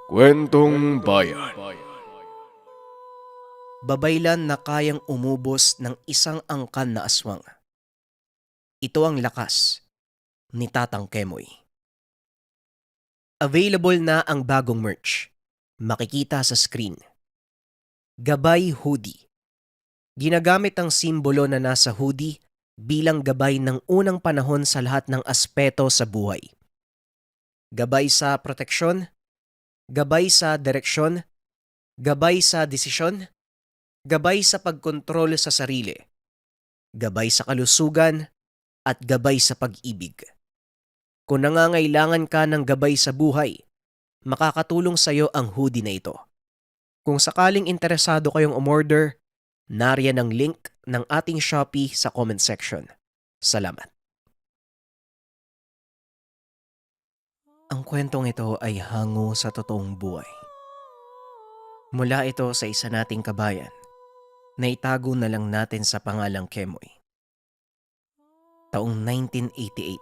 Kwentong Bayan. Babaylan na kayang umubos ng isang angkan na aswang. Ito ang lakas ni Tatang Kemoy. Available na ang bagong merch. Makikita sa screen. Gabay Hoodie. Ginagamit ang simbolo na nasa hoodie bilang gabay ng unang panahon sa lahat ng aspeto sa buhay. Gabay sa proteksyon, gabay sa direksyon, gabay sa desisyon, gabay sa pagkontrol sa sarili, gabay sa kalusugan, at gabay sa pag-ibig. Kung nangangailangan ka ng gabay sa buhay, makakatulong sa iyo ang hoodie na ito. Kung sakaling interesado kayong umorder, nariyan ang link ng ating Shopee sa comment section. Salamat. Ang kwentong ito ay hango sa totoong buhay. Mula ito sa isa nating kabayan na itago na lang natin sa pangalang Kemoy. Taong 1988.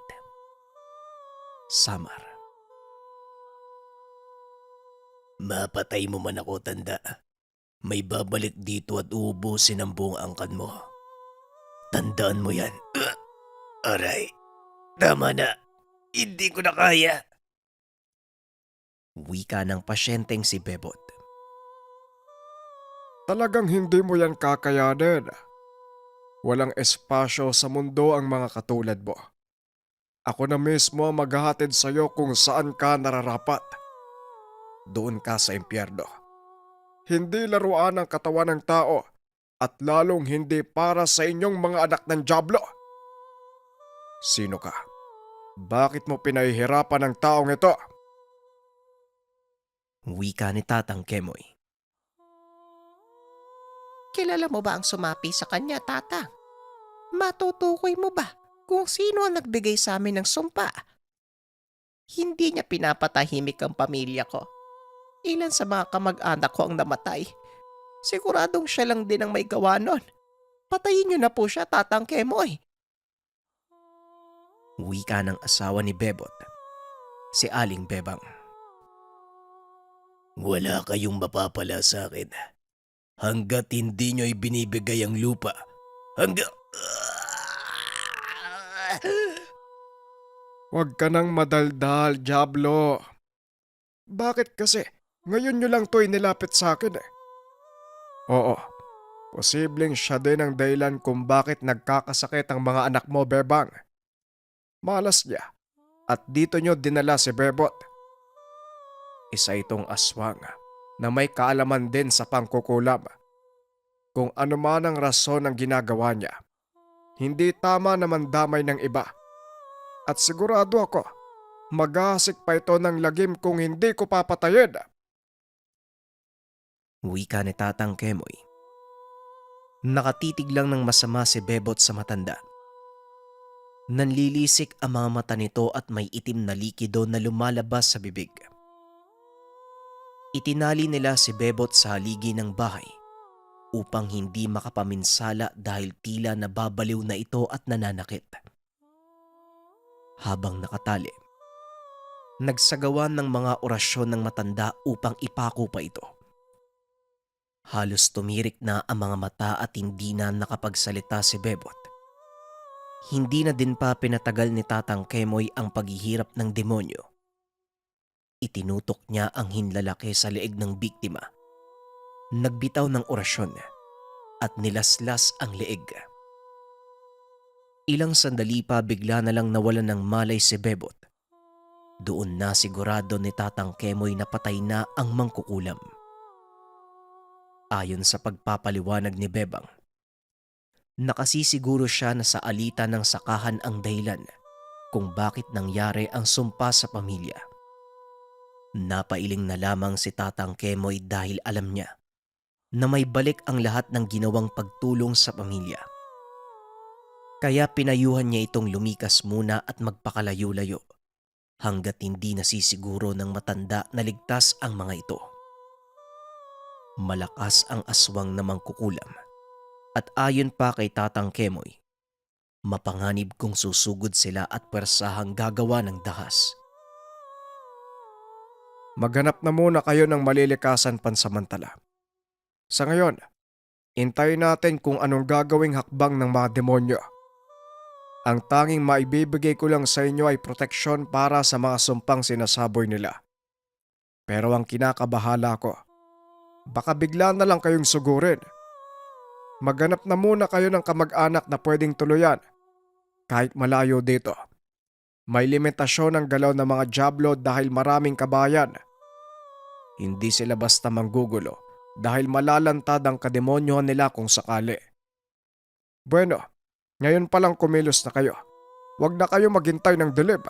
Samar. Mapatay mo man ako, tanda. May babalik dito at uubusin ang buong angkan mo. Tandaan mo yan. Aray, tama na. Hindi ko na kaya. Wika ng pasyenteng si Bebot. Talagang hindi mo yan kakayanin. Walang espasyo sa mundo ang mga katulad mo. Ako na mismo ang maghahatid sa iyo kung saan ka nararapat. Doon ka sa impyerno. Hindi laruan ang katawan ng tao at lalong hindi para sa inyong mga anak ng dyablo. Sino ka? Bakit mo pinahihirapan ang taong ito? Wika ni Tatang Kemoy. Kilala mo ba ang sumapi sa kanya, tata? Matutukoy mo ba kung sino ang nagbigay sa amin ng sumpa? Hindi niya pinapatahimik ang pamilya ko. Ilan sa mga kamag-anak ko ang namatay. Siguradong siya lang din ang may gawa nun. Patayin niyo na po siya, Tatang Kemoy. Wika ng asawa ni Bebot, si Aling Bebang. Wala kayong mapapala sa akin. Hanggat hindi nyo ibinibigay ang lupa. Huwag ka nang madaldal, dyablo. Bakit kasi? Ngayon nyo lang to inilapit sa akin eh. Oo, posibleng siya din ang dahilan kung bakit nagkakasakit ang mga anak mo, Bebang. Malas niya at dito nyo dinala si Bebot. Isa itong aswang na may kaalaman din sa pangkukulam. Kung ano man ang rason ng ginagawa niya, hindi tama na mandamay ng iba. At sigurado ako, maghahasik pa ito ng lagim kung hindi ko papatayin. Wika ni Tatang Kemoy. Nakatitig lang ng masama si Bebot sa matanda. Nanlilisik ang mga mata nito at may itim na likido na lumalabas sa bibig. Itinali nila si Bebot sa haligi ng bahay upang hindi makapaminsala dahil tila nababaliw na ito at nananakit. Habang nakatali, nagsagawa ng mga orasyon ng matanda upang ipako pa ito. Halos tumirik na ang mga mata at hindi na nakapagsalita si Bebot. Hindi na din pa pinatagal ni Tatang Kemoy ang paghihirap ng demonyo. Itinutok niya ang hinlalaki sa leeg ng biktima. Nagbitaw ng orasyon at nilaslas ang leeg. Ilang sandali pa bigla na lang nawalan ng malay si Bebot. Doon na sigurado ni Tatang Kemoy na patay na ang mangkukulam. Ayon sa pagpapaliwanag ni Bebang, nakasisiguro siya na sa alita ng sakahan ang dahilan kung bakit nangyari ang sumpa sa pamilya. Napailing na lamang si Tatang Kemoy dahil alam niya na may balik ang lahat ng ginawang pagtulong sa pamilya. Kaya pinayuhan niya itong lumikas muna at magpakalayo-layo hanggat hindi nasisiguro ng matanda na ligtas ang mga ito. Malakas ang aswang na mangkukulam at ayon pa kay Tatang Kemoy, mapanganib kung susugod sila at pwersahang gagawa ng dahas. Maghanap na muna kayo ng malilikasan pansamantala. Sa ngayon, intayin natin kung anong gagawing hakbang ng mga demonyo. Ang tanging maibibigay ko lang sa inyo ay proteksyon para sa mga sumpang sinasaboy nila. Pero ang kinakabahala ko, baka bigla na lang kayong sugurin. Maghanap na muna kayo ng kamag-anak na pwedeng tuluyan, kahit malayo dito. May limitasyon ang galaw ng mga Diablo dahil maraming kabayan. Hindi sila basta manggugulo dahil malalantad ang kademonyohan nila kung sakali. Bueno, ngayon pa lang kumilos na kayo. Huwag na kayo maghintay ng dilim.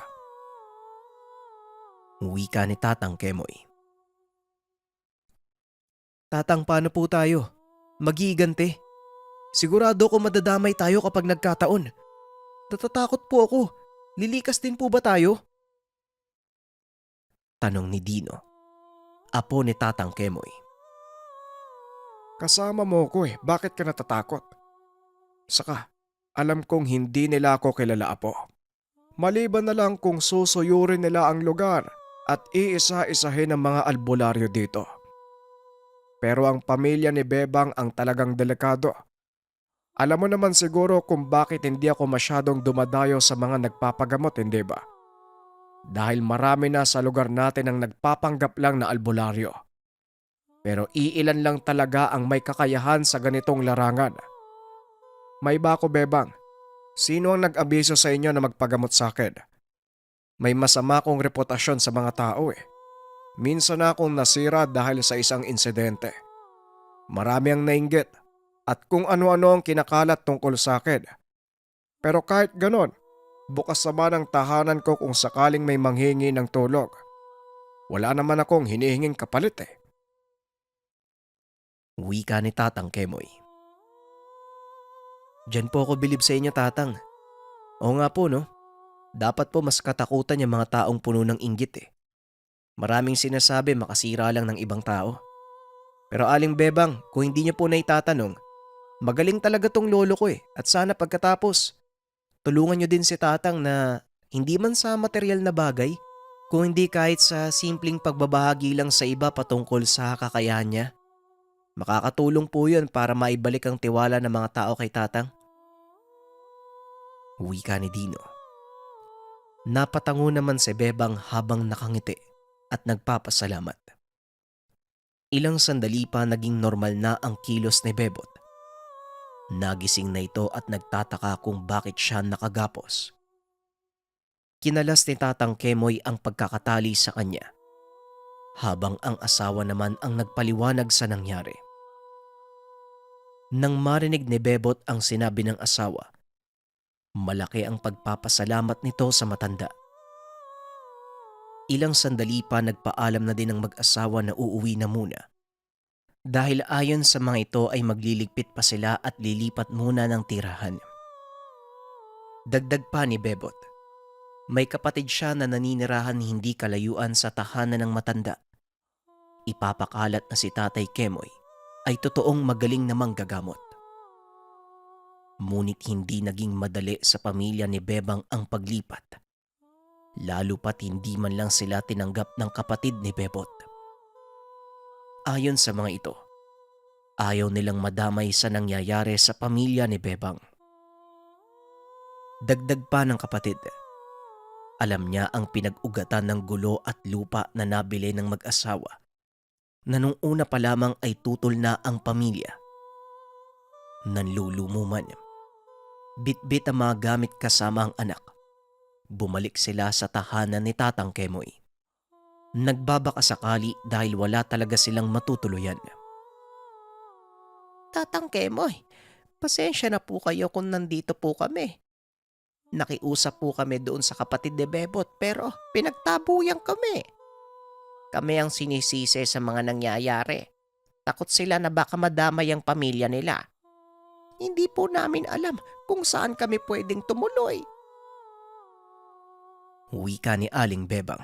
Wika ni Tatang Kemoy. Tatang, paano po tayo? Mag-iigante. Sigurado ko madadamay tayo kapag nagkataon. Natatakot po ako. Lilikas din po ba tayo? Tanong ni Dino, apo ni Tatang Kemoy. Kasama mo ko bakit ka natatakot? Saka, alam kong hindi nila ako kilala, apo. Maliban na lang kung susuyurin nila ang lugar at iisa-isahin ang mga albularyo dito. Pero ang pamilya ni Bebang ang talagang delikado. Alam mo naman siguro kung bakit hindi ako masyadong dumadayo sa mga nagpapagamot, hindi ba? Dahil marami na sa lugar natin ang nagpapanggap lang na albularyo. Pero iilan lang talaga ang may kakayahan sa ganitong larangan. May bako, Bebang. Sino ang nag-abiso sa inyo na magpagamot sa akin? May masama kong reputasyon sa mga tao Minsan na akong nasira dahil sa isang insidente. Marami ang nainggit at kung ano-ano ang kinakalat tungkol sa akin. Pero kahit ganon, bukas naman ang tahanan ko kung sakaling may manghingi ng tulog. Wala naman akong hinihinging kapalit Wika ni Tatang Kemoy. Diyan po ako bilib sa inyo, Tatang. Oo nga po, no? Dapat po mas katakutan yung mga taong puno ng inggit Maraming sinasabi makasira lang ng ibang tao. Pero Aling Bebang, kung hindi niyo po naitatanong, magaling talaga tong lolo ko at sana pagkatapos, tulungan niyo din si Tatang na hindi man sa material na bagay, kung hindi kahit sa simpleng pagbabahagi lang sa iba patungkol sa kakayahan niya. Makakatulong po yun para maibalik ang tiwala ng mga tao kay Tatang. Wika ni Dino. Napatango naman si Bebang habang nakangiti at nagpapasalamat. Ilang sandali pa naging normal na ang kilos ni Bebot. Nagising na ito at nagtataka kung bakit siya nakagapos. Kinalas ni Tatang Kemoy ang pagkakatali sa kanya, habang ang asawa naman ang nagpaliwanag sa nangyari. Nang marinig ni Bebot ang sinabi ng asawa, malaki ang pagpapasalamat nito sa matanda. Ilang sandali pa nagpaalam na din ang mag-asawa na uuwi na muna. Dahil ayon sa mga ito ay magliligpit pa sila at lilipat muna ng tirahan. Dagdag pa ni Bebot, may kapatid siya na naninirahan hindi kalayuan sa tahanan ng matanda. Ipapakalat na si Tatay Kemoy ay totoong magaling namang gagamot. Ngunit hindi naging madali sa pamilya ni Bebang ang paglipat. Lalo pat hindi man lang sila tinanggap ng kapatid ni Bebot. Ayon sa mga ito, ayaw nilang madamay sa nangyayari sa pamilya ni Bebang. Dagdag pa ng kapatid, alam niya ang pinag-ugatan ng gulo at lupa na nabili ng mag-asawa na nung una pa lamang ay tutol na ang pamilya. Nanlulumuman. Bit-bit ang mga gamit kasama ang anak. Bumalik sila sa tahanan ni Tatang Kemoy. Nagbabaka sakali dahil wala talaga silang matutuluyan. Tatang Kemoy, pasensya na po kayo kung nandito po kami. Nakiusap po kami doon sa kapatid ni Bebot pero pinagtabuyan kami. Kami ang sinisisi sa mga nangyayari. Takot sila na baka madamay ang pamilya nila. Hindi po namin alam kung saan kami pwedeng tumuloy. Wika ni Aling Bebang.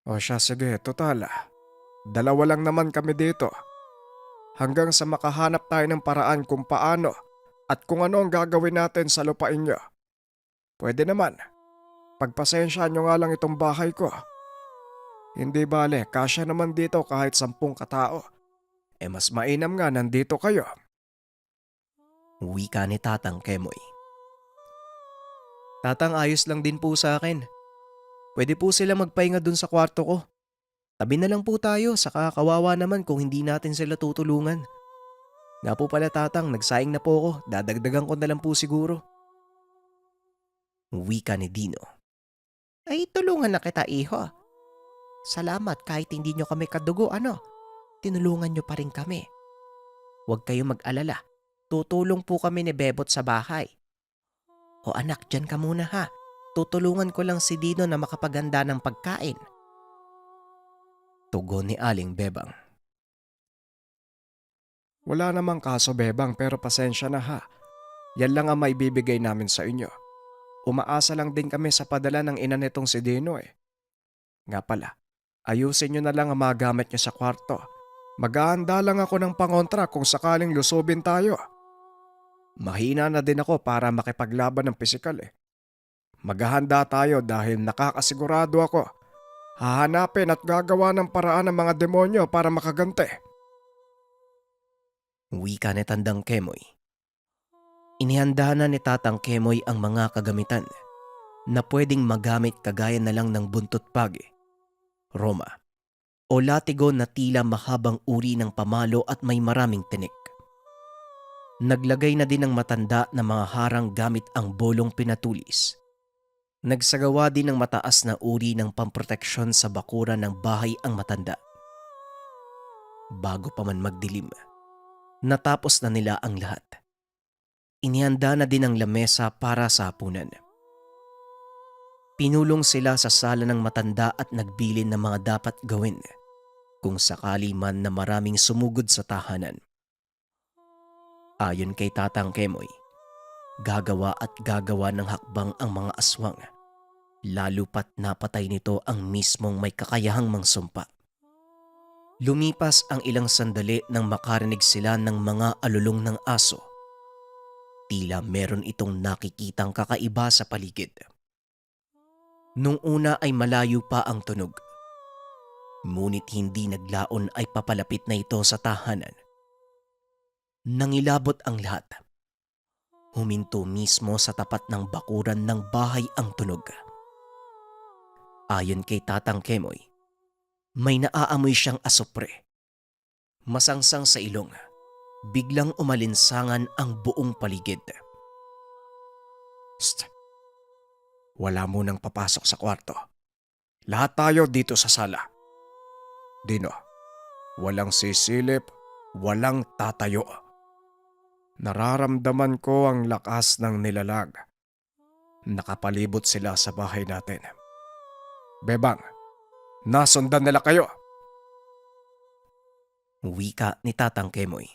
O siya, sige, total. Dalawa lang naman kami dito. Hanggang sa makahanap tayo ng paraan kung paano at kung ano ang gagawin natin sa lupain nyo. Pwede naman. Pagpasensyahan nyo nga lang itong bahay ko. Hindi bale, kasya naman dito kahit 10 katao. Mas mainam nga nandito kayo. Wika ni Tatang Kemoy. Tatang, ayos lang din po sa akin. Pwede po sila magpahinga dun sa kwarto ko. Tabi na lang po tayo, saka kawawa naman kung hindi natin sila tutulungan. Nga po pala Tatang, nagsaing na po ako, dadagdagan ko na lang po siguro. Wika ni Dino. Ay, tulungan na kita, iho. Salamat kahit hindi nyo kami kadugo, tinulungan nyo pa rin kami. Huwag kayong mag-alala. Tutulong po kami ni Bebot sa bahay. O anak, dyan ka muna ha. Tutulungan ko lang si Dino na makapaganda ng pagkain. Tugon ni Aling Bebang. Wala namang kaso Bebang pero pasensya na ha. Yan lang ang maibibigay namin sa inyo. Umaasa lang din kami sa padala ng ina nitong si Dino eh. Nga pala, ayusin nyo na lang ang magamit nyo sa kwarto. Maghahanda lang ako ng pangontra kung sakaling lusubin tayo. Mahina na din ako para makipaglaban ng pisikal eh. Maghahanda tayo dahil nakakasigurado ako. Hahanapin at gagawa ng paraan ng mga demonyo para makagante. Wika ni Tandang Kemoy. Inihanda na ni Tatang Kemoy ang mga kagamitan na pwedeng magamit kagaya na lang ng buntot pagi, roma, o latigo na tila mahabang uri ng pamalo at may maraming tinik. Naglagay na din ng matanda na mga harang gamit ang bolong pinatulis. Nagsagawa din ng mataas na uri ng pamproteksyon sa bakuran ng bahay ang matanda. Bago pa man magdilim, natapos na nila ang lahat. Inihanda na din ang lamesa para sa hapunan. Pinulong sila sa sala ng matanda at nagbilin ng mga dapat gawin kung sakali man na maraming sumugod sa tahanan. Ayon kay Tatang Kemoy, gagawa at gagawa ng hakbang ang mga aswang, lalo pat napatay nito ang mismong may kakayahang mangsumpa. Lumipas ang ilang sandali nang makarinig sila ng mga alulong ng aso. Tila meron itong nakikitang kakaiba sa paligid. Nung una ay malayo pa ang tunog. Ngunit hindi naglaon ay papalapit na ito sa tahanan. Nangilabot ang lahat. Huminto mismo sa tapat ng bakuran ng bahay ang tunog. Ayon kay Tatang Kemoy, may naaamoy siyang asupre. Masangsang sa ilong, biglang umalinsangan ang buong paligid. Psst! Wala munang papasok sa kwarto. Lahat tayo dito sa sala. Dino, walang sisilip, walang tatayo. Nararamdaman ko ang lakas ng nilalag. Nakapalibot sila sa bahay natin. Bebang, nasundan nila kayo. Wika ni Tatang Kemoy.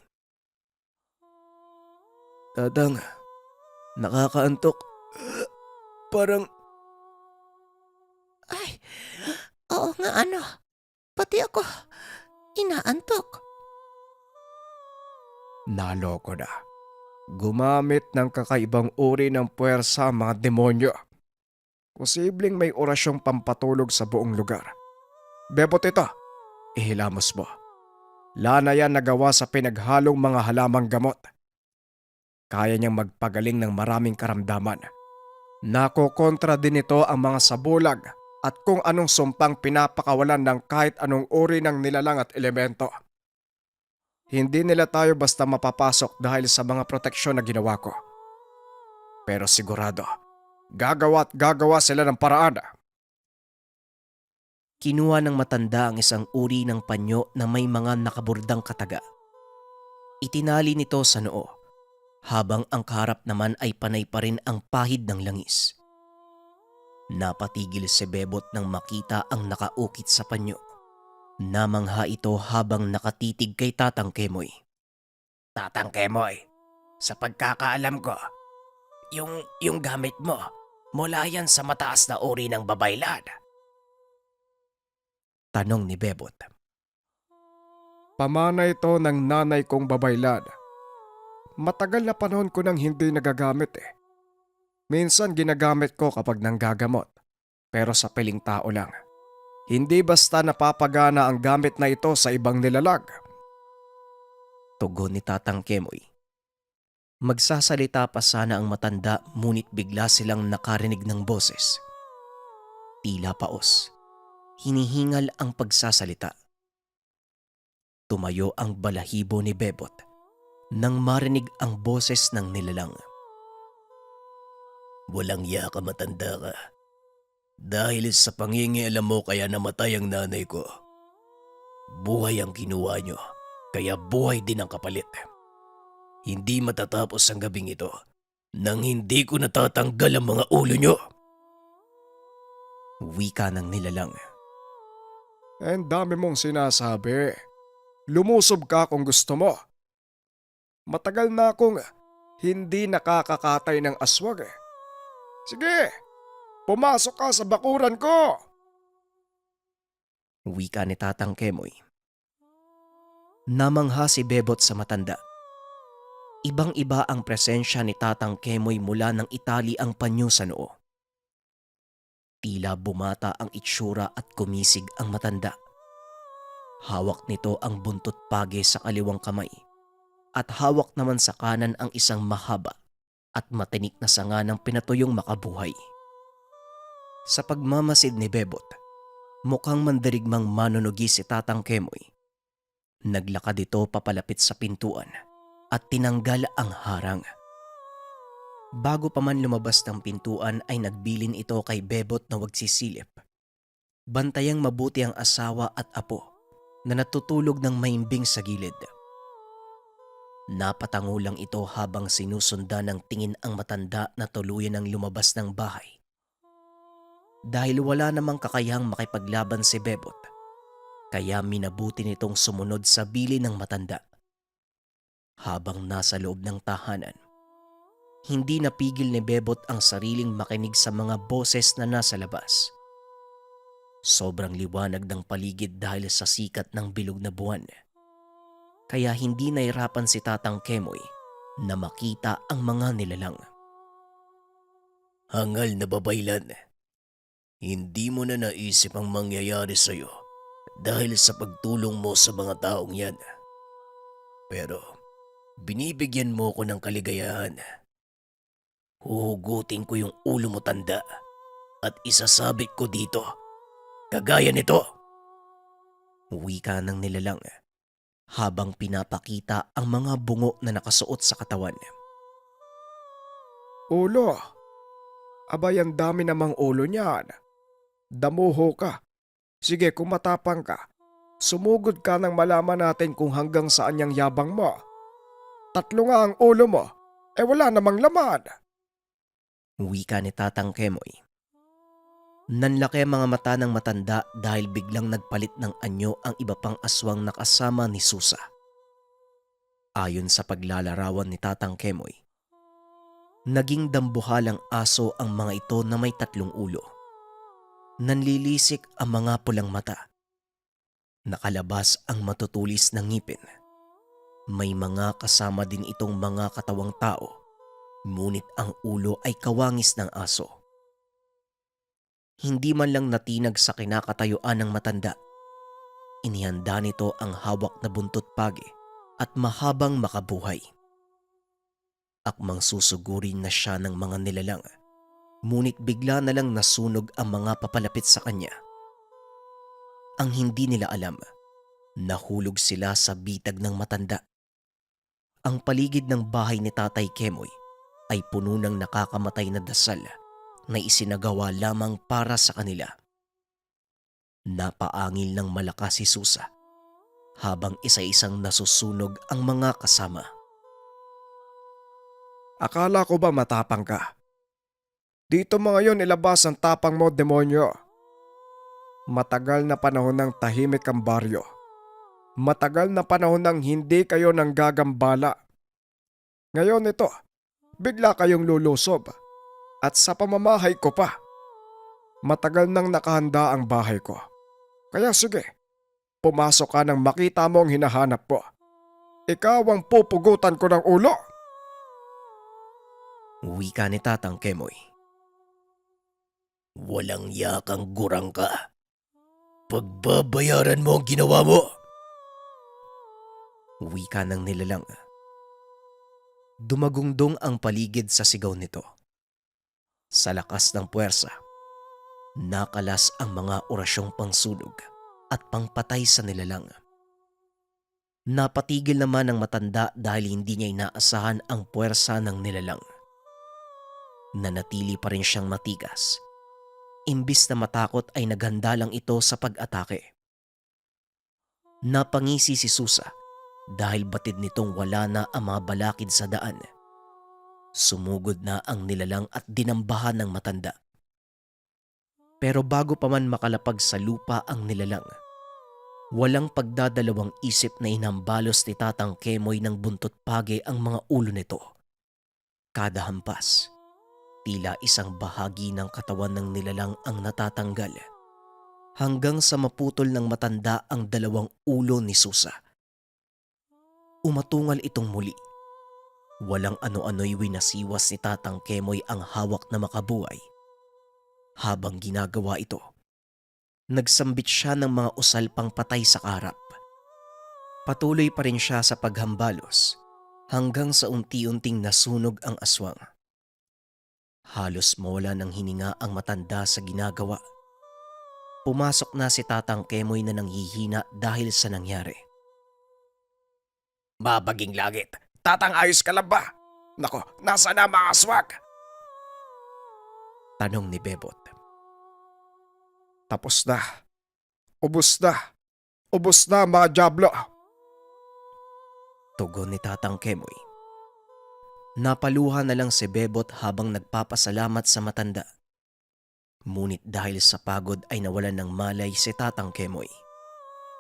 Tatang, nakakaantok. Parang Ay, oo nga Pati ako, inaantok. Naloko na. Gumamit ng kakaibang uri ng puwersa ang mga demonyo. Posibleng may orasyong pampatulog sa buong lugar. Bebot ito, ihilamos mo. Lana yan nagawa sa pinaghalong mga halamang gamot. Kaya niyang magpagaling ng maraming karamdaman. Nakokontra din ito ang mga sabulag at kung anong sumpang pinapakawalan ng kahit anong uri ng nilalang at elemento. Hindi nila tayo basta mapapasok dahil sa mga proteksyon na ginawa ko. Pero sigurado, gagawa at gagawa sila ng paraan. kinuha ng matanda ang isang uri ng panyo na may mga nakaburdang kataga. Itinali nito sa noo, habang ang kaharap naman ay panay pa rin ang pahid ng langis. Napatigil si Bebot nang makita ang nakaukit sa panyo. Namangha ito habang nakatitig kay Tatang Kemoy. Tatang Kemoy, sa pagkakaalam ko, yung gamit mo, mula yan sa mataas na uri ng babaylad. Tanong ni Bebot. Pamana ito ng nanay kong babaylad. Matagal na panahon ko nang hindi nagagamit eh. Minsan ginagamit ko kapag nanggagamot, pero sa piling tao lang. Hindi basta napapagana ang gamit na ito sa ibang nilalag. Tugon ni Tatang Kemoy. Magsasalita pa sana ang matanda ngunit bigla silang nakarinig ng boses. Tila paos. Hinihingal ang pagsasalita. Tumayo ang balahibo ni Bebot nang marinig ang boses ng nilalang. Walang iya ka, matanda ka. Dahil sa pangingialam mo kaya namatay ang nanay ko. Buhay ang kinuha nyo, kaya buhay din ang kapalit. Hindi matatapos ang gabing ito nang hindi ko natatanggal ang mga ulo nyo. Wika ng nilalang. Ang dami mong sinasabi. Lumusob ka kung gusto mo. Matagal na akong hindi nakakakatay ng aswang eh. Sige, pumasok ka sa bakuran ko. Wika ni Tatang Kemoy. Namangha si Bebot sa matanda. Ibang-iba ang presensya ni Tatang Kemoy mula nang itali ang panyo sa noo. Tila bumata ang itsura at kumisig ang matanda. Hawak nito ang buntot page sa kaliwang kamay at hawak naman sa kanan ang isang mahaba at matinik na sanga ng pinatuyong makabuhay. Sa pagmamasid ni Bebot, mukhang mandirigmang manunugi si Tatang Kemoy. Naglakad ito papalapit sa pintuan at tinanggal ang harang. Bago pa man lumabas ng pintuan ay nagbilin ito kay Bebot na wag sisilip. Bantayang mabuti ang asawa at apo na natutulog ng maimbing sa gilid. Napatango lang ito habang sinusundan ng tingin ang matanda na tuluyan ng lumabas ng bahay. Dahil wala namang kakayahang makipaglaban si Bebot, kaya minabuti nitong sumunod sa bili ng matanda. Habang nasa loob ng tahanan, hindi napigil ni Bebot ang sariling makinig sa mga boses na nasa labas. Sobrang liwanag ng paligid dahil sa sikat ng bilog na buwan. Kaya hindi nahirapan si Tatang Kemoy na makita ang mga nilalang. Hangal na babaylan. Hindi mo na naisip ang mangyayari sa'yo dahil sa pagtulong mo sa mga taong yan. Pero binibigyan mo ko ng kaligayahan. Huhugutin ko yung ulo mo, tanda, at isasabit ko dito. Kagaya nito. Wika ng nilalang habang pinapakita ang mga bungo na nakasuot sa katawan. Ulo. Abay, ang dami namang ulo niyan. Damuho ka. Sige, kung matapang ka, sumugod ka nang malaman natin kung hanggang saan yung yabang mo. 3 nga ang ulo mo, wala namang laman. Wika ni Tatang Kemoy. Nanlaki ang mga mata ng matanda dahil biglang nagpalit ng anyo ang iba pang aswang na kasama ni Susa. Ayon sa paglalarawan ni Tatang Kemoy, naging dambuhalang aso ang mga ito na may 3 ulo. Nanlilisik ang mga pulang mata. Nakalabas ang matutulis na ngipin. May mga kasama din itong mga katawang tao, ngunit ang ulo ay kawangis ng aso. Hindi man lang natinag sa kinakatayuan ng matanda. Inihanda nito ang hawak na buntot page at mahabang makabuhay. Akmang susugurin na siya ng mga nilalang, ngunit bigla na lang nasunog ang mga papalapit sa kanya. Ang hindi nila alam, nahulog sila sa bitag ng matanda. Ang paligid ng bahay ni Tatay Kemoy ay puno ng nakakamatay na dasal na isinagawa lamang para sa kanila. Napaangil ng malakas si Susa habang isa-isang nasusunog ang mga kasama. Akala ko ba matapang ka? Dito mo ngayon ilabas ang tapang mo, demonyo. Matagal na panahon ng tahimik ang baryo. Matagal na panahon ng hindi kayo nanggagambala. Ngayon ito, bigla kayong lulusob. At sa pamamahay ko pa. Matagal nang nakahanda ang bahay ko. Kaya sige, pumasok ka nang makita mo ang hinahanap mo. Ikaw ang pupugutan ko ng ulo. Wika ni Tatang Kemoy. Walang yakang gurang ka. Pagbabayaran mo ang ginawa mo. Wika ng nilalang. Dumagungdong ang paligid sa sigaw nito. Sa lakas ng puwersa, nakalas ang mga orasyong pangsunog at pangpatay sa nilalang. Napatigil naman ang matanda dahil hindi niya inaasahan ang puwersa ng nilalang. Nanatili pa rin siyang matigas. Imbis na matakot ay naghanda lang ito sa pag-atake. Napangisi si Susa dahil batid nitong wala na ang mga balakid sa daan. Sumugod na ang nilalang at dinambahan ng matanda. Pero bago pa man makalapag sa lupa ang nilalang, walang pagdadalawang isip na inambalos ni Tatang Kemoy ng buntot page ang mga ulo nito. Kada hampas, tila isang bahagi ng katawan ng nilalang ang natatanggal, hanggang sa maputol ng matanda ang dalawang ulo ni Susa. Umatungal itong muli. Walang ano-ano'y winasiwas ni Tatang Kemoy ang hawak na makabuhay. Habang ginagawa ito, nagsambit siya ng mga usal pang patay sa karap. Patuloy pa rin siya sa paghambalos hanggang sa unti-unting nasunog ang aswang. Halos mawala ng hininga ang matanda sa ginagawa. Pumasok na si Tatang Kemoy na nanghihina dahil sa nangyari. Mabaging langit. Tatang, ayos ka lang ba? Nako, nasa na mga aswag? Tanong ni Bebot. Tapos na. Ubus na. Ubus na mga Diablo. Tugon ni Tatang Kemoy. Napaluha na lang si Bebot habang nagpapasalamat sa matanda. Ngunit dahil sa pagod ay nawalan ng malay si Tatang Kemoy.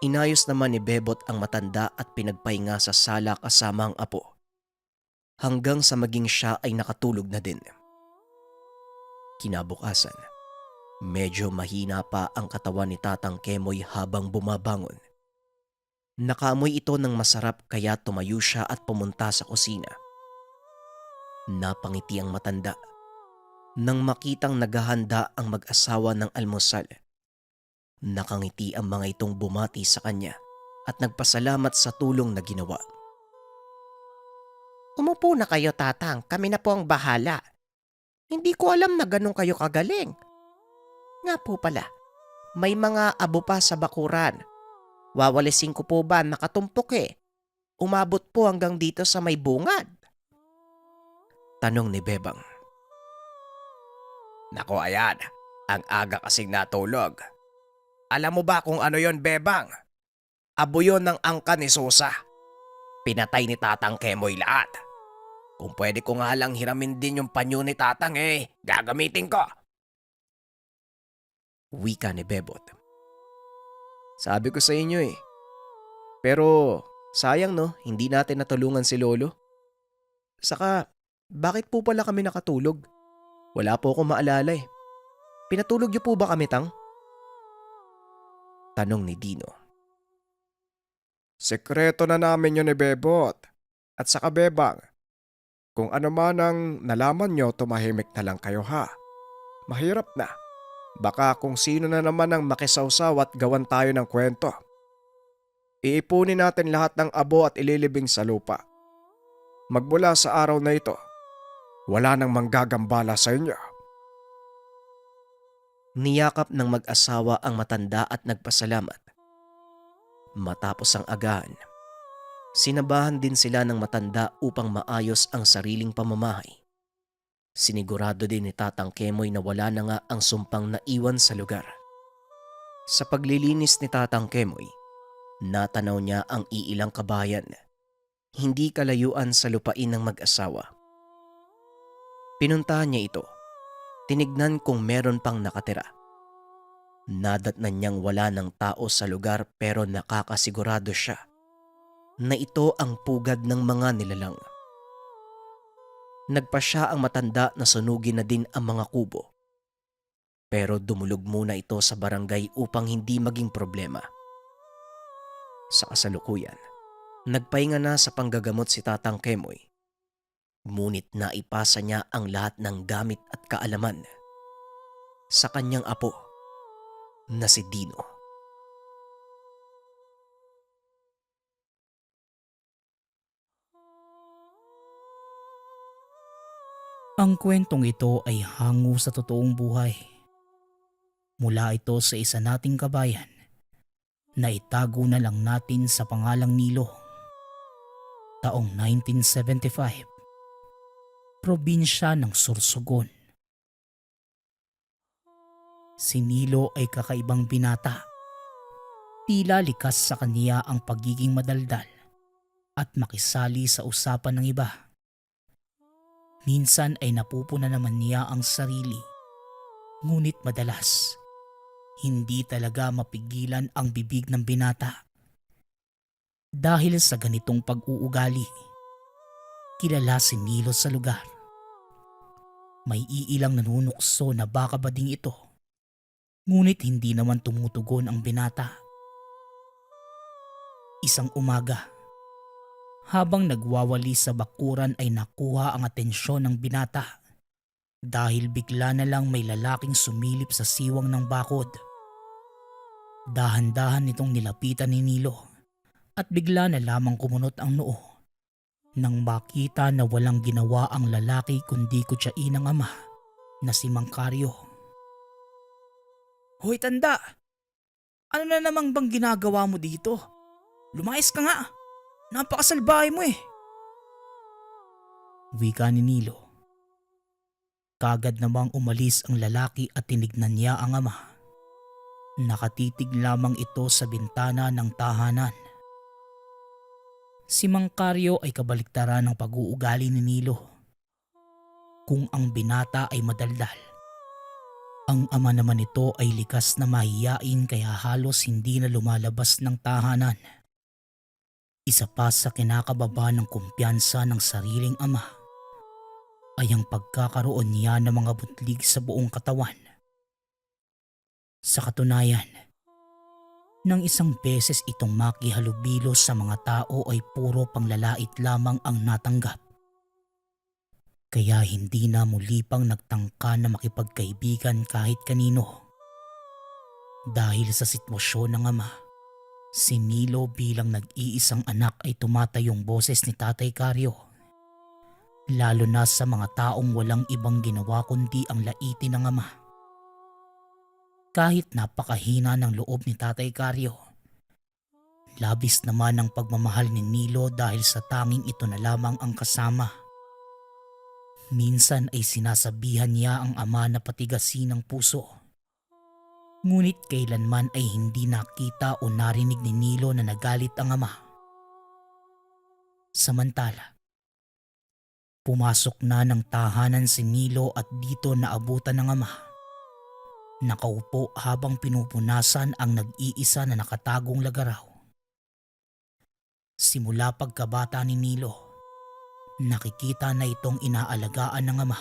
Inayos naman ni Bebot ang matanda at pinagpahinga sa sala kasama ang apo. Hanggang sa maging siya ay nakatulog na din. Kinabukasan, medyo mahina pa ang katawan ni Tatang Kemoy habang bumabangon. Nakaamoy ito ng masarap kaya tumayo siya at pumunta sa kusina. Napangiti ang matanda nang makitang naghahanda ang mag-asawa ng almusal. Nakangiti ang mga itong bumati sa kanya at nagpasalamat sa tulong na ginawa. Umupo na kayo, Tatang. Kami na po ang bahala. Hindi ko alam na ganun kayo kagaling. Nga po pala, may mga abo pa sa bakuran. Wawalisin ko po ba nakatumpok eh? Umabot po hanggang dito sa may bungad. Tanong ni Bebang. Nako ayan, ang aga kasing natulog. Alam mo ba kung ano yon, Bebang? Abo yon ng angka ni Susa. Pinatay ni Tatang Kemoy lahat. Kung pwede ko nga lang hiramin din yung panyo ni Tatang gagamitin ko. Wika ni Bebot. Sabi ko sa inyo eh. Pero sayang no, hindi natin natulungan si Lolo. Saka, bakit po pala kami nakatulog? Wala po akong maalala eh. Pinatulog niyo po ba kami, Tang? Tanong ni Dino. Sekreto na namin yun ni Bebot. At saka Bebang, kung ano man ang nalaman nyo, tumahimik na lang kayo ha. Mahirap na. Baka kung sino na naman ang makisawsaw at gawan tayo ng kwento. Iipunin natin lahat ng abo at ililibing sa lupa. Magmula sa araw na ito, wala nang manggagambala sa inyo. Niyakap ng mag-asawa ang matanda at nagpasalamat. Matapos ang agahan, sinabahan din sila ng matanda upang maayos ang sariling pamamahay. Sinigurado din ni Tatang Kemoy na wala na nga ang sumpang naiwan sa lugar. Sa paglilinis ni Tatang Kemoy, natanaw niya ang iilang kabayan, hindi kalayuan sa lupain ng mag-asawa. Pinuntahan niya ito. Tinignan kung meron pang nakatira. Nadatnan niyang wala ng tao sa lugar pero nakakasigurado siya na ito ang pugad ng mga nilalang. Nagpasya ang matanda na sunugin na din ang mga kubo. Pero dumulog muna ito sa barangay upang hindi maging problema. Sa kasalukuyan, nagpahinga na sa panggagamot si Tatang Kemoy. Ngunit naipasa niya ang lahat ng gamit at kaalaman sa kanyang apo na si Dino. Ang kwentong ito ay hango sa totoong buhay. Mula ito sa isa nating kabayan na itago na lang natin sa pangalang Nilo. Taong 1975, probinsya ng Sorsogon. Si Nilo ay kakaibang binata. Tila likas sa kaniya ang pagiging madaldal at makisali sa usapan ng iba. Minsan ay napupuna naman niya ang sarili. Ngunit madalas, hindi talaga mapigilan ang bibig ng binata. Dahil sa ganitong pag-uugali, kilala si Nilo sa lugar. May iilang nanunukso na baka bading ito. Ngunit hindi naman tumutugon ang binata. Isang umaga, habang nagwawali sa bakuran ay nakuha ang atensyon ng binata dahil bigla na lang may lalaking sumilip sa siwang ng bakod. Dahan-dahan nitong nilapitan ni Nilo at bigla na lamang kumunot ang noo nang makita na walang ginawa ang lalaki kundi kutsain ng ama na si Mang Caryo. "Hoy tanda! Ano na namang bang ginagawa mo dito? Lumayas ka nga! Napakasalbahe mo eh!" Wika ni Nilo. Kagad namang umalis ang lalaki at tinignan niya ang ama. Nakatitig lamang ito sa bintana ng tahanan. Si Mang Caryo ay kabaliktaran ng pag-uugali ni Nilo. Kung ang binata ay madaldal, ang ama naman nito ay likas na mahiyain kaya halos hindi na lumalabas ng tahanan. Isa pa sa kinakababa ng kumpiyansa ng sariling ama ay ang pagkakaroon niya ng mga butlig sa buong katawan. Sa katunayan, nang isang beses itong makihalubilo sa mga tao ay puro panglalait lamang ang natanggap. Kaya hindi na muli pang nagtangka na makipagkaibigan kahit kanino. Dahil sa sitwasyon ng ama, si Nilo bilang nag-iisang anak ay tumatayong boses ni Tatay Caryo. Lalo na sa mga taong walang ibang ginawa kundi ang laitin ng ama. Kahit napakahina ng loob ni Tatay Caryo, labis naman ang pagmamahal ni Nilo dahil sa tanging ito na lamang ang kasama. Minsan ay sinasabihan niya ang ama na patigasin ang puso. Ngunit kailanman ay hindi nakita o narinig ni Nilo na nagalit ang ama. Samantala, pumasok na ng tahanan si Nilo at dito naabutan ng ama. Nakaupo habang pinupunasan ang nag-iisa na nakatagong lagaraw. Simula pagkabata ni Nilo, nakikita na itong inaalagaan ng ama.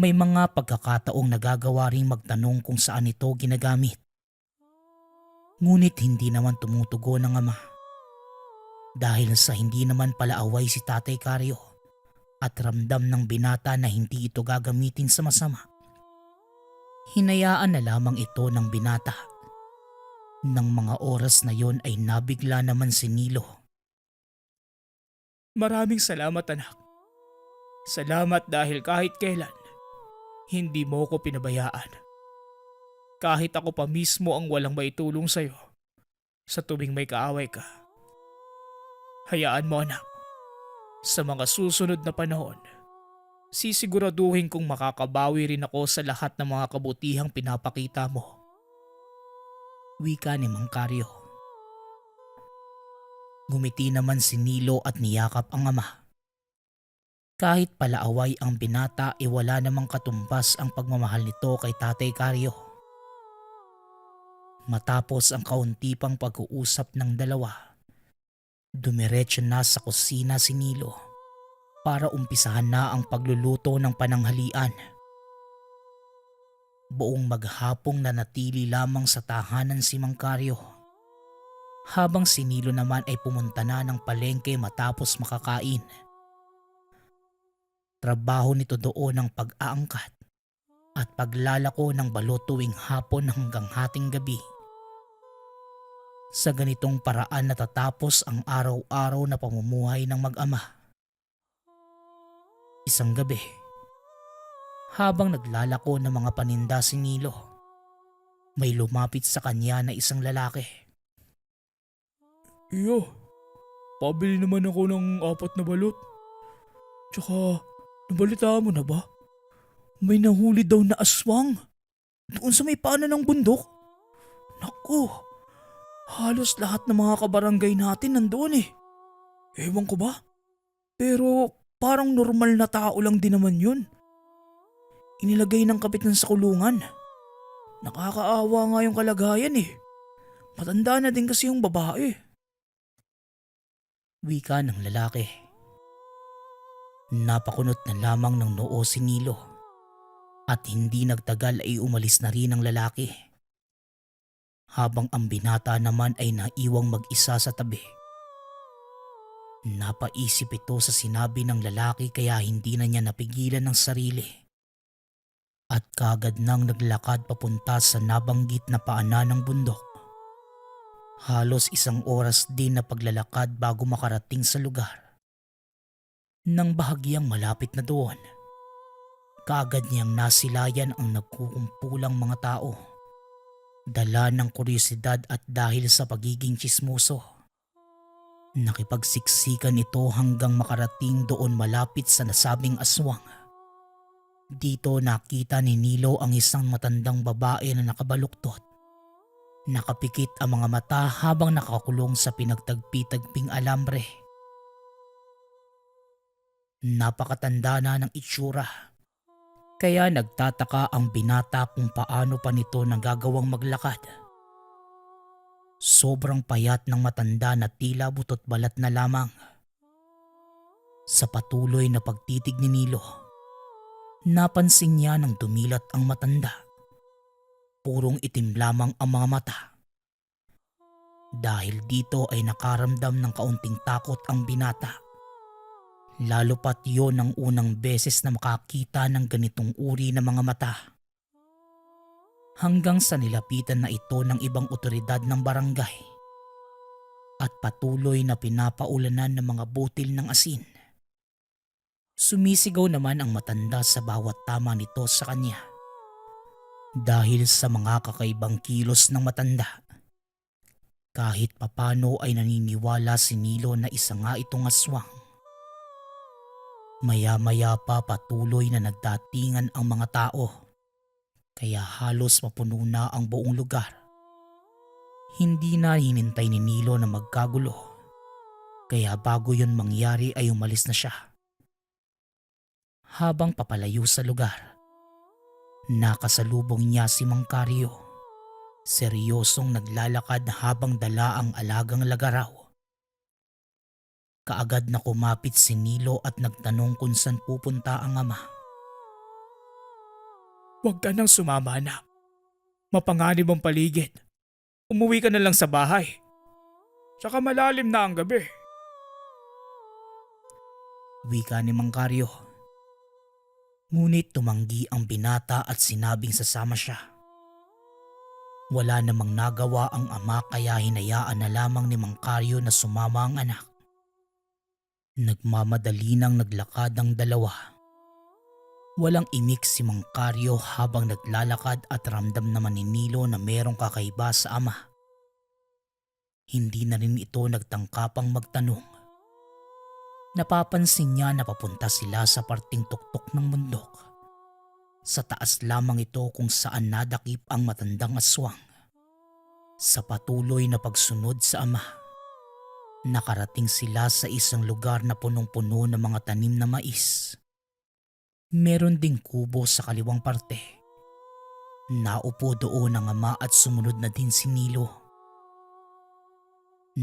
May mga pagkakataong nagagawa ring magtanong kung saan ito ginagamit. Ngunit hindi naman tumutugon ng ama. Dahil sa hindi naman pala away si Tatay Caryo at ramdam ng binata na hindi ito gagamitin sa masama. Hinayaan na lamang ito ng binata. Nang mga oras na yon ay nabigla naman si Nilo. "Maraming salamat anak. Salamat dahil kahit kailan, hindi mo ko pinabayaan. Kahit ako pa mismo ang walang maitulong sa'yo sa tuwing may kaaway ka. Hayaan mo anak, sa mga susunod na panahon, sisiguraduhin kong makakabawi rin ako sa lahat ng mga kabutihang pinapakita mo." Wika ni Mang Caryo. Ngumiti naman si Nilo at niyakap ang ama. Kahit palaaway ang binata ay wala namang katumbas ang pagmamahal nito kay Tatay Caryo. Matapos ang kaunti pang pag-uusap ng dalawa, dumiretso na sa kusina si Nilo para umpisahan na ang pagluluto ng pananghalian. Buong maghapong nanatili lamang sa tahanan si Mang Caryo, habang si Nilo naman ay pumunta na ng palengke matapos makakain. Trabaho nito doon ang pag-aangkat at paglalako ng balot tuwing hapon hanggang hating gabi. Sa ganitong paraan natatapos ang araw-araw na pamumuhay ng mag-ama. Isang gabi, Habang naglalako ng mga paninda si Nilo, may lumapit sa kanya na isang lalaki. Iyo, pabili naman ako ng 4 na balot. Tsaka, nabalitaan mo na ba? May nahuli daw na aswang doon sa may paanan ng bundok. Naku, halos lahat ng mga kabarangay natin nandoon eh. Ewan ko ba? Pero parang normal na tao lang din naman yun. Inilagay ng kapitan sa kulungan. Nakakaawa nga yung kalagayan eh. Matanda na din kasi yung babae. Wika ng lalaki. Napakunot na lamang ng noo si Nilo at hindi nagtagal ay umalis na rin ang lalaki. Habang ang binata naman ay naiwang mag-isa sa tabi. Napaisip ito sa sinabi ng lalaki kaya hindi na niya napigilan ng sarili. At kagad nang naglakad papunta sa nabanggit na paanan ng bundok. Halos 1 oras din na paglalakad bago makarating sa lugar. Nang bahagyang malapit na doon, kaagad niyang nasilayan ang nagkukumpulang mga tao. Dala ng kuryosidad at dahil sa pagiging tsismoso. Nakipagsiksikan ito hanggang makarating doon malapit sa nasabing aswang. Dito nakita ni Nilo ang isang matandang babae na nakabaluktot. Nakapikit ang mga mata habang nakakulong sa pinagtagpi-tagping alambre. Napakatanda na ng itsura. Kaya nagtataka ang binata kung paano pa nito nagagawang maglakad. Sobrang payat ng matanda na tila butot balat na lamang. Sa patuloy na pagtitig ni Nilo, napansin niya nang dumilat ang matanda. Purong itim lamang ang mga mata. Dahil dito ay nakaramdam ng kaunting takot ang binata. Lalo pat yon ang unang beses na makakita ng ganitong uri ng mga mata. Hanggang sa nilapitan na ito ng ibang otoridad ng barangay. At patuloy na pinapaulanan ng mga butil ng asin. Sumisigaw naman ang matanda sa bawat tama nito sa kanya. Dahil sa mga kakaibang kilos ng matanda. Kahit papano ay naniniwala si Nilo na isa nga itong aswang. Maya-maya pa patuloy na nagdatingan ang mga tao. Kaya halos mapuno na ang buong lugar. Hindi na hinintay ni Nilo na magkagulo. Kaya bago yun mangyari ay umalis na siya. Habang papalayo sa lugar, nakasalubong niya si Mang Caryo. Seryosong naglalakad habang dala ang alagang lagaraw. Kaagad na kumapit si Nilo at nagtanong kung saan pupunta ang ama. Huwag ka nang sumama na. Mapanganib ang paligid. Umuwi ka na lang sa bahay. Tsaka malalim na ang gabi. Wika ni Mang Caryo. Ngunit tumanggi ang binata at sinabing sasama siya. Wala namang nagawa ang ama kaya hinayaan na lamang ni Mang Caryo na sumama ang anak. Nagmamadali nang naglakad ang dalawa. Walang imik si Mang Caryo habang naglalakad at ramdam naman ni Nilo na merong kakaiba sa ama. Hindi na rin ito nagtangkapang magtanong. Napapansin niya na papunta sila sa parting tuktok ng bundok. Sa taas lamang ito kung saan nadakip ang matandang aswang. Sa patuloy na pagsunod sa ama, nakarating sila sa isang lugar na punong-puno ng mga tanim na mais. Meron ding kubo sa kaliwang parte. Naupo doon ang ama at sumunod na din si Nilo.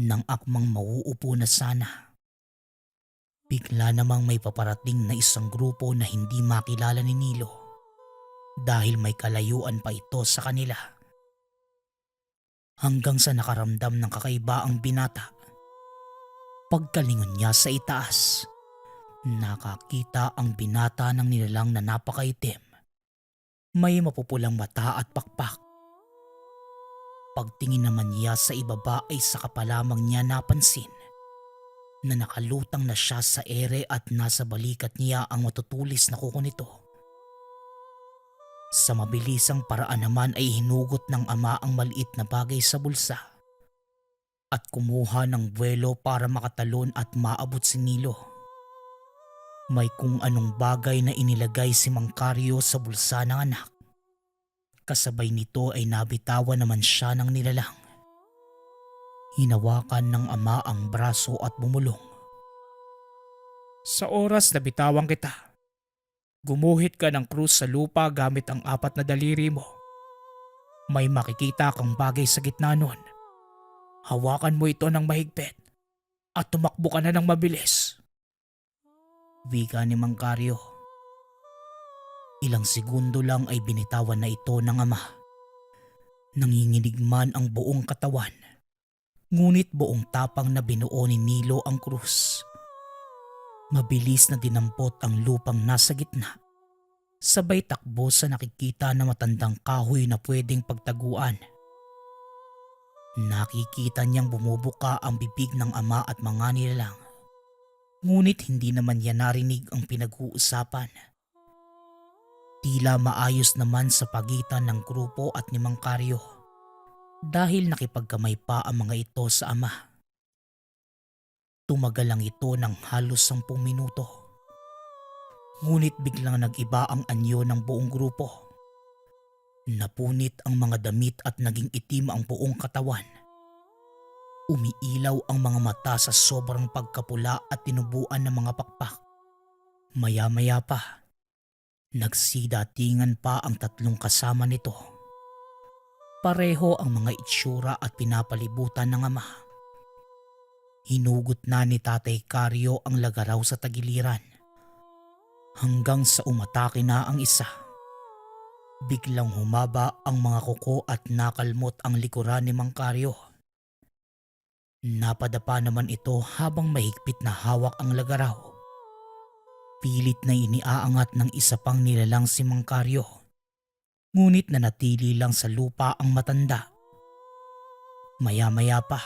Nang akmang mauupo na sana, bigla namang may paparating na isang grupo na hindi makilala ni Nilo dahil may kalayuan pa ito sa kanila. Hanggang sa nakaramdam ng kakaiba ang binata. Pagkalingon niya sa itaas, nakakita ang binata ng nilalang na napakaitim. May mapupulang mata at pakpak. Pagtingin naman niya sa ibaba ay saka pa lamang niya napansin na nakalutang na siya sa ere at nasa balikat niya ang matutulis na kuko nito. Sa mabilisang paraan naman ay hinugot ng ama ang maliit na bagay sa bulsa at kumuha ng buwelo para makatalon at maabot si Nilo. May kung anong bagay na inilagay si Mang Carlo sa bulsa ng anak. Kasabay nito ay nabitawan naman siya ng nilalang. Hinawakan ng ama ang braso at bumulong. Sa oras na bitawan kita, gumuhit ka ng krus sa lupa gamit ang 4 na daliri mo. May makikita kang bagay sa gitna nun. Hawakan mo ito ng mahigpit at tumakbo ka na ng mabilis. Wika ni Mang Carlo. Ilang segundo lang ay binitawan na ito ng ama. Nanginginig man ang buong katawan, ngunit buong tapang na binuo ni Nilo ang krus. Mabilis na dinampot ang lupang nasa gitna. Sabay takbo sa nakikita na matandang kahoy na pwedeng pagtaguan. Nakikita niyang bumubuka ang bibig ng ama at mga nilalang. Ngunit hindi naman niya narinig ang pinag-uusapan. Tila maayos naman sa pagitan ng grupo at ni Mang Carlo dahil nakipagkamay pa ang mga ito sa ama. Tumagal lang ito ng halos 10 minuto. Ngunit biglang nag-iba ang anyo ng buong grupo. Napunit ang mga damit at naging itim ang buong katawan. Umiilaw ang mga mata sa sobrang pagkapula at tinubuan ng mga pakpak. Maya-maya pa, nagsidatingan pa ang 3 kasama nito. Pareho ang mga itsura at pinapalibutan ng ama. Hinugot na ni Tatay Carlo ang lagaraw sa tagiliran. Hanggang sa umatake na ang isa. Biglang humaba ang mga kuko at nakalmot ang likuran ni Mang Carlo. Napadapa naman ito habang mahigpit na hawak ang lagaraw. Pilit na iniaangat ng isa pang nilalang si Mang Carlo. Ngunit nanatili lang sa lupa ang matanda. Maya-maya pa,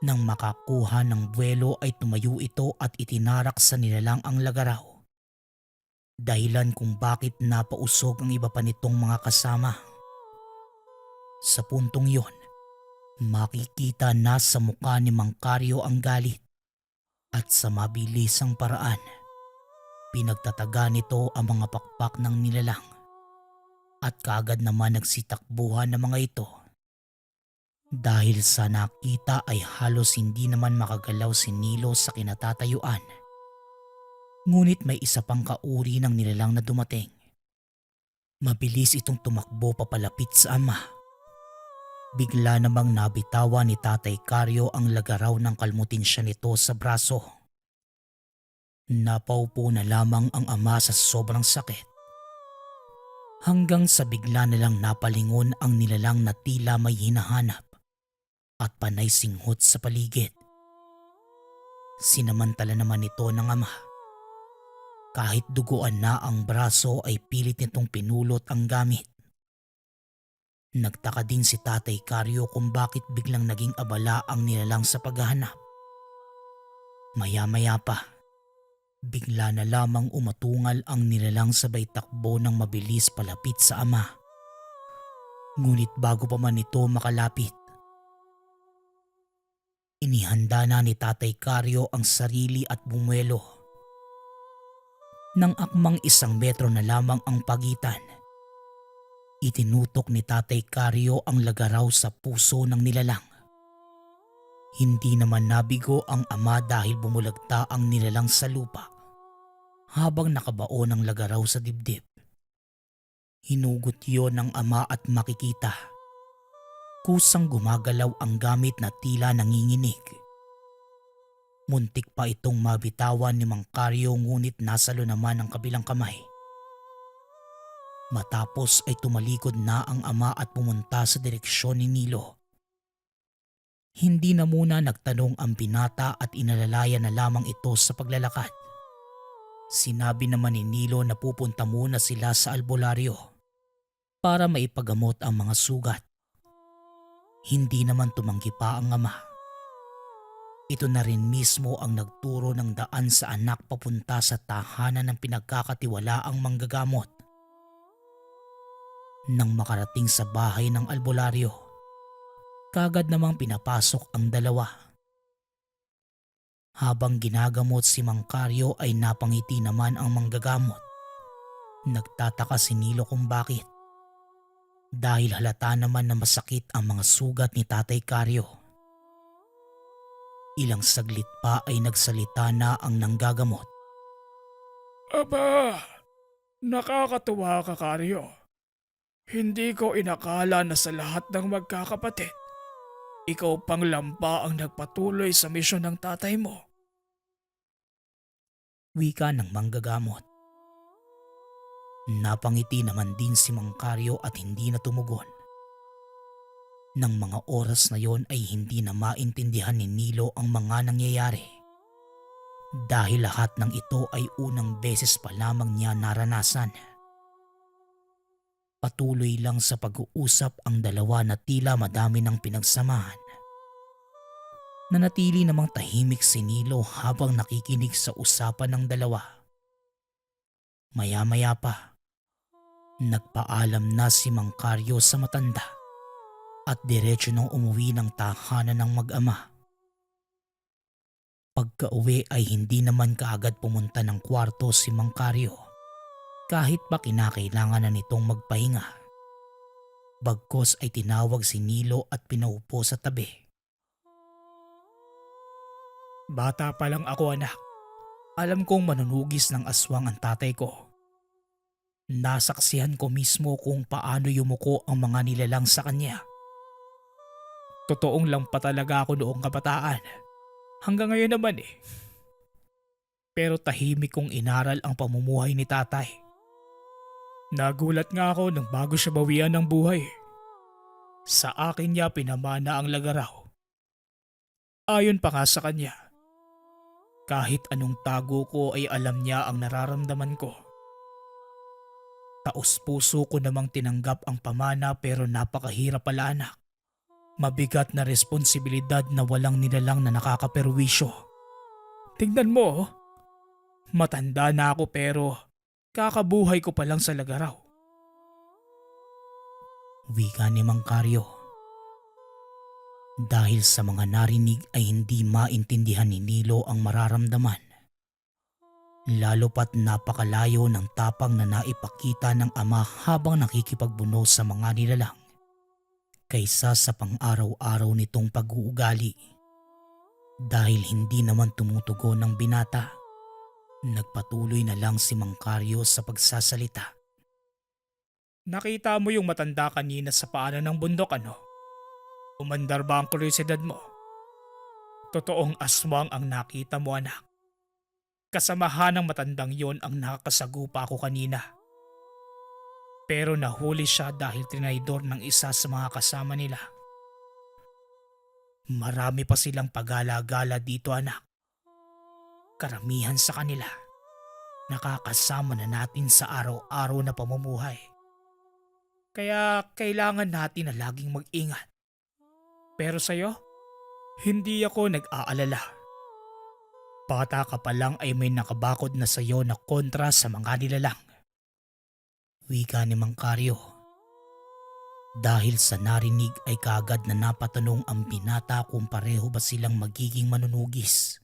nang makakuha ng buwelo ay tumayo ito at itinarak sa nilalang ang lagaraw. Dahilan kung bakit napausog ang iba pa nitong mga kasama. Sa puntong yon, makikita na sa mukha ni Mang Carlo ang galit at sa mabilisang paraan, pinagtataga nito ang mga pakpak ng nilalang at kaagad naman nagsitakbuhan ng mga ito. Dahil sa nakita ay halos hindi naman makagalaw si Nilo sa kinatatayuan. Ngunit may isa pang kauri ng nilalang na dumating. Mabilis itong tumakbo papalapit sa ama. Bigla namang nabitawan ni Tatay Carlo ang lagaraw ng kalmutin siya nito sa braso. Napaupo na lamang ang ama sa sobrang sakit. Hanggang sa bigla na lang napalingon ang nilalang na tila may hinahanap at panay singhot sa paligid. Sinamantala naman ito ng ama. Kahit duguan na ang braso ay pilit nitong pinulot ang gamit. Nagtaka din si Tatay Carlo kung bakit biglang naging abala ang nilalang sa paghahanap. Maya-maya pa, bigla na lamang umatungal ang nilalang sabay takbo ng mabilis palapit sa ama. Ngunit bago pa man ito makalapit, inihanda na ni Tatay Carlo ang sarili at bumuelo. Nang akmang 1 metro na lamang ang pagitan, itinutok ni Tatay Carlo ang lagaraw sa puso ng nilalang. Hindi naman nabigo ang ama dahil bumulagta ang nilalang sa lupa habang nakabaon ang lagaraw sa dibdib. Hinugot yon ng ama at makikita. Kusang gumagalaw ang gamit na tila nanginginig. Muntik pa itong mabitawan ni Mang Carlo ngunit nasalo naman ang kabilang kamay. Matapos ay tumalikod na ang ama at pumunta sa direksyon ni Nilo. Hindi na muna nagtanong ang binata at inalalaya na lamang ito sa paglalakad. Sinabi naman ni Nilo na pupunta muna sila sa albularyo para maipagamot ang mga sugat. Hindi naman tumanggi pa ang ama. Ito na rin mismo ang nagturo ng daan sa anak papunta sa tahanan ng pinagkakatiwalaang manggagamot. Nang makarating sa bahay ng albularyo, kagad namang pinapasok ang dalawa. Habang ginagamot si Mang Carlo ay napangiti naman ang manggagamot. Nagtataka si Nilo kung bakit. Dahil halata naman na masakit ang mga sugat ni Tatay Carlo. Ilang saglit pa ay nagsalita na ang nanggagamot. Aba, nakakatuwa ka, Karyo. Hindi ko inakala na sa lahat ng magkakapatid, ikaw pang lampa ang nagpatuloy sa misyon ng tatay mo. Wika ng manggagamot. Napangiti naman din si Mang Carlo at hindi na tumugon. Nang mga oras na yon ay hindi na maintindihan ni Nilo ang mga nangyayari. Dahil lahat ng ito ay unang beses pa lamang niya naranasan. Patuloy lang sa pag-uusap ang dalawa na tila madami ng pinagsamahan. Nanatili namang tahimik si Nilo habang nakikinig sa usapan ng dalawa. Maya-maya pa, nagpaalam na si Mang Carlo sa matanda at diretso nang umuwi ng tahanan ng mag-ama. Pagka-uwi ay hindi naman kaagad pumunta ng kwarto si Mang Carlo kahit pa kinakailangan na nitong magpahinga. Bagkos ay tinawag si Nilo at pinaupo sa tabi. Bata pa lang ako, anak. Alam kong manunugis ng aswang ang tatay ko. Nasaksihan ko mismo kung paano yumuko ang mga nilalang sa kanya. Totoong lang pa talaga ako noong kabataan. Hanggang ngayon naman eh. Pero tahimik kong inaral ang pamumuhay ni tatay. Nagulat nga ako nang bago siya bawian ng buhay. Sa akin niya pinamana ang lagaraw. Ayon pa nga sa kanya, kahit anong tago ko ay alam niya ang nararamdaman ko. Taos puso ko namang tinanggap ang pamana pero napakahirap pala, anak. Mabigat na responsibilidad na walang nilalang na nakakaperwisyo. Tingnan mo, oh. Matanda na ako pero kakabuhay ko pa lang sa lagaraw. Wika ni Mang Carlo. Dahil sa mga narinig ay hindi maintindihan ni Nilo ang mararamdaman. Lalo pat napakalayo ng tapang na naipakita ng ama habang nakikipagbuno sa mga nilalang kaysa sa pang-araw-araw nitong pag-uugali. Dahil hindi naman tumutugon ng binata, nagpatuloy na lang si Mang Carlo sa pagsasalita. Nakita mo yung matanda kanina sa paanan ng bundok, ano? Umandar ba ang kuryosidad mo? Totoong aswang ang nakita mo, anak. Kasamahan ng matandang yon ang nakakasagupa ko kanina. Pero nahuli siya dahil tinaydor ng isa sa mga kasama nila. Marami pa silang pagala-gala dito, anak. Karamihan sa kanila nakakasama na natin sa araw-araw na pamumuhay. Kaya kailangan natin na laging mag-ingat. Pero sa'yo, hindi ako nag-aalala. Bata ka pa lang ay may nakabakod na sa'yo na kontra sa mga nilalang. Wika ni Mang Carlo. Dahil sa narinig ay kaagad na napatanong ang binata kung pareho ba silang magiging manunugis.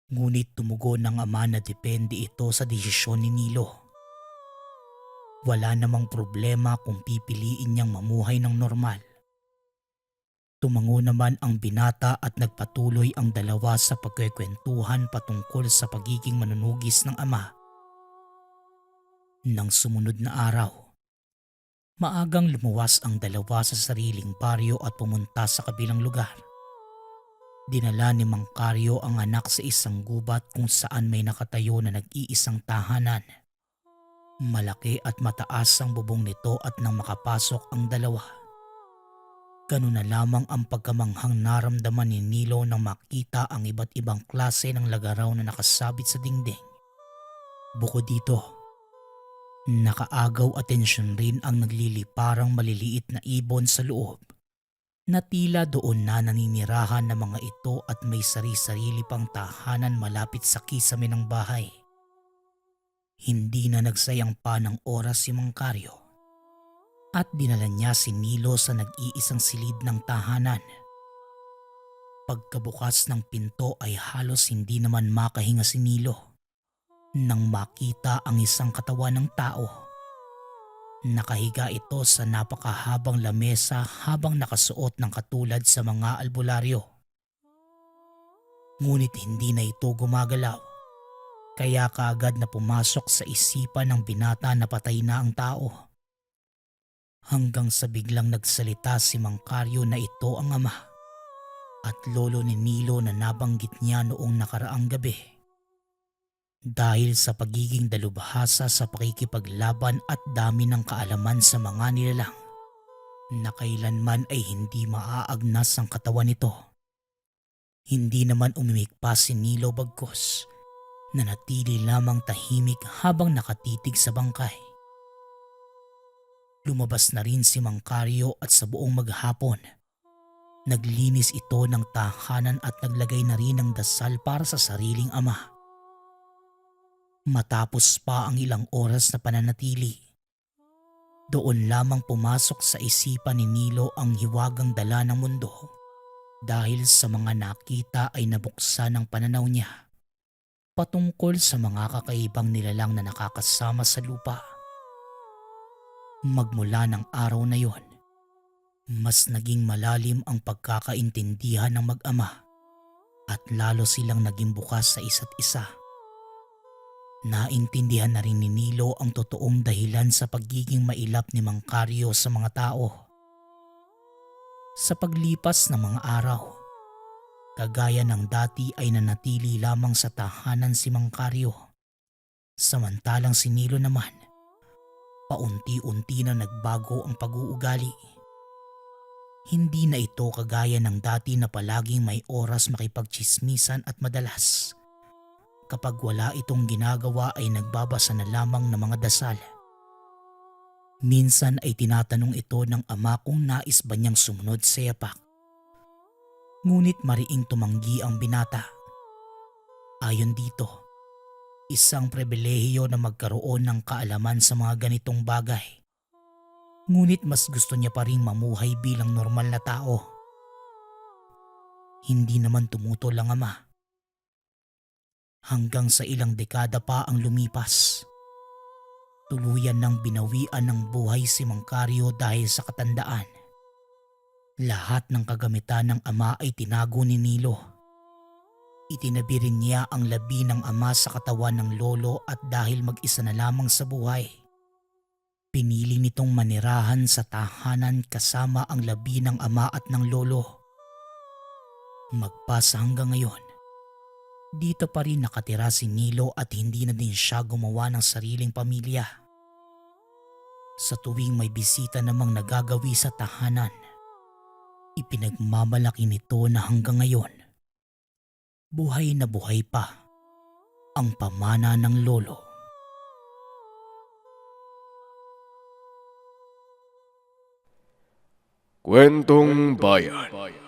Ngunit tumugon ng ama na depende ito sa desisyon ni Nilo. Wala namang problema kung pipiliin niyang mamuhay ng normal. Tumango naman ang binata at nagpatuloy ang dalawa sa pagkwekwentuhan patungkol sa pagiging manunugis ng ama. Nang sumunod na araw, maagang lumuwas ang dalawa sa sariling baryo at pumunta sa kabilang lugar. Dinala ni Mang Carlo ang anak sa isang gubat kung saan may nakatayo na nag-iisang tahanan. Malaki at mataas ang bubong nito at nang makapasok ang dalawa, ganun na lamang ang pagkamanghang naramdaman ni Nilo nang makita ang iba't ibang klase ng lagaraw na nakasabit sa dingding. Bukod dito, nakaagaw atensyon rin ang nagliliparang maliliit na ibon sa loob na tila doon na naninirahan ng mga ito at may sari-sarili pang tahanan malapit sa kisame ng bahay. Hindi na nagsayang pa ng oras si Mang Carlo. at dinala niya si Nilo sa nag-iisang silid ng tahanan. Pagkabukas ng pinto ay halos hindi naman makahinga si Nilo nang makita ang isang katawan ng tao. Nakahiga ito sa napakahabang lamesa habang nakasuot ng katulad sa mga albularyo. Ngunit hindi na ito gumagalaw, kaya kaagad na pumasok sa isipan ng binata na patay na ang tao. Hanggang sa biglang nagsalita si Mang Carlo na ito ang ama at lolo ni Nilo na nabanggit niya noong nakaraang gabi. Dahil sa pagiging dalubhasa sa pakikipaglaban at dami ng kaalaman sa mga nilalang, na kailanman ay hindi maaagnas ang katawan nito. Hindi naman umimik pa si Nilo bagkus na natili lamang tahimik habang nakatitig sa bangkay. Lumabas na rin si Mang Carlo at sa buong maghapon, naglinis ito ng tahanan at naglagay na rin ng dasal para sa sariling ama. Matapos pa ang ilang oras na pananatili, doon lamang pumasok sa isipan ni Nilo ang hiwagang dala ng mundo dahil sa mga nakita ay nabuksan ang pananaw niya patungkol sa mga kakaibang nilalang na nakakasama sa lupa. Magmula ng araw na yon, mas naging malalim ang pagkakaintindihan ng mag-ama at lalo silang naging bukas sa isa't isa. Naintindihan na rin ni Nilo ang totoong dahilan sa pagiging mailap ni Mang Carlo sa mga tao. Sa paglipas ng mga araw, kagaya ng dati ay nanatili lamang sa tahanan si Mang Carlo. Samantalang si Nilo naman, paunti-unti na nagbago ang pag-uugali. Hindi na ito kagaya ng dati na palaging may oras makipagtsismisan at madalas. Kapag wala itong ginagawa ay nagbabasa na lamang ng mga dasal. Minsan ay tinatanong ito ng ama kung nais ba niyang sumunod sa yapak. Ngunit mariing tumanggi ang binata. Ayon dito, isang pribilehiyo na magkaroon ng kaalaman sa mga ganitong bagay. Ngunit mas gusto niya pa ring mamuhay bilang normal na tao. Hindi naman tumutol ang ama. Hanggang sa ilang dekada pa ang lumipas, tuluyan ng binawian ng buhay si Mang Carlo dahil sa katandaan. Lahat ng kagamitan ng ama ay tinago ni Nilo. Itinabi rin niya ang labi ng ama sa katawan ng lolo at dahil mag-isa na lamang sa buhay, pinili nitong manirahan sa tahanan kasama ang labi ng ama at ng lolo. Magpasa hanggang ngayon, dito pa rin nakatira si Nilo at hindi na din siya gumawa ng sariling pamilya. Sa tuwing may bisita namang nagagawi sa tahanan, ipinagmamalaki nito na hanggang ngayon, buhay na buhay pa ang pamana ng lolo. Kwentong Bayan.